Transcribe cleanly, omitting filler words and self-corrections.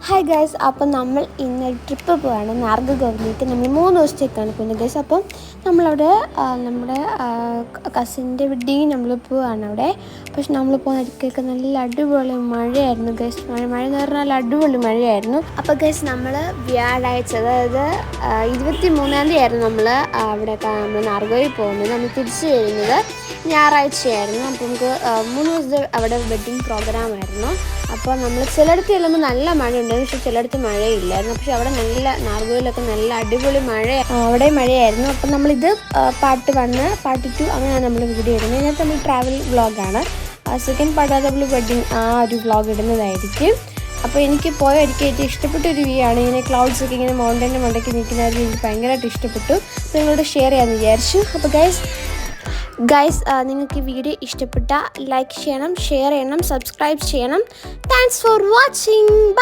Hi guys, അപ്പം നമ്മൾ ഇന്ന് ട്രിപ്പ് പോവാണ് നാർഗഗോവിലേക്ക്. നമ്മൾ 3 ദിവസത്തേക്കാണ് പോകുന്നത് ഗൈസ്. അപ്പം നമ്മളവിടെ നമ്മുടെ കസിൻ്റെ വെഡ്ഡിങ് നമ്മൾ പോവാണ് അവിടെ. പക്ഷെ നമ്മൾ പോകുന്ന ഇടയ്ക്കൊക്കെ നല്ല അടിപൊളി മഴയായിരുന്നു ഗൈസ്. മഴ എന്ന് പറഞ്ഞാൽ അടിപൊളി മഴയായിരുന്നു. അപ്പോൾ ഗൈസ് നമ്മൾ വ്യാഴാഴ്ച, അതായത് 23-ാം തീയതി ആയിരുന്നു നമ്മൾ നമ്മൾ നാർഗോയിൽ പോകുന്നത്. നമ്മൾ തിരിച്ചു വരുന്നത് ഞായറാഴ്ചയായിരുന്നു. അപ്പോൾ നമുക്ക് 3 ദിവസത്തെ അവിടെ വെഡ്ഡിങ് പ്രോഗ്രാമായിരുന്നു. അപ്പോൾ നമ്മൾ ചിലയിടത്ത് ചെല്ലുമ്പോൾ നല്ല മഴയുണ്ടായിരുന്നു, പക്ഷെ ചിലയിടത്ത് മഴയില്ലായിരുന്നു. പക്ഷെ അവിടെ നല്ല നാർഗോയിലൊക്കെ നല്ല അടിപൊളി അവിടെ മഴയായിരുന്നു. അപ്പം നമ്മളിത് പാർട്ട് 1, പാർട്ട് 2 അങ്ങനെയാണ് നമ്മൾ വീഡിയോ ഇടുന്നത്. ഇതിനകത്ത് നമ്മൾ ട്രാവൽ വ്ളോഗാണ്. സെക്കൻഡ് പാർട്ട് നമ്മൾ വെഡ്ഡിങ് ഒരു വ്ളോഗ് ഇടുന്നതായിരിക്കും. അപ്പോൾ എനിക്ക് പോയ ഒരിക്കൽ ഏറ്റവും ഇഷ്ടപ്പെട്ട ഒരു വ്യൂ ആണ്. ഇങ്ങനെ ക്ലൗഡ്സൊക്കെ ഇങ്ങനെ മൗണ്ടൻ്റെ മണ്ടയ്ക്ക് നിൽക്കുന്നത് എനിക്ക് ഭയങ്കരമായിട്ട് ഇഷ്ടപ്പെട്ടു. അപ്പോൾ നിങ്ങളോട് ഷെയർ ചെയ്യാമെന്ന് വിചാരിച്ചു. അപ്പോൾ ഗൈസ് നിങ്ങൾക്ക് ഈ വീഡിയോ ഇഷ്ടപ്പെട്ടാൽ ലൈക്ക് ചെയ്യണം, ഷെയർ ചെയ്യണം, സബ്സ്ക്രൈബ് ചെയ്യണം. Thanks for watching. ബൈ.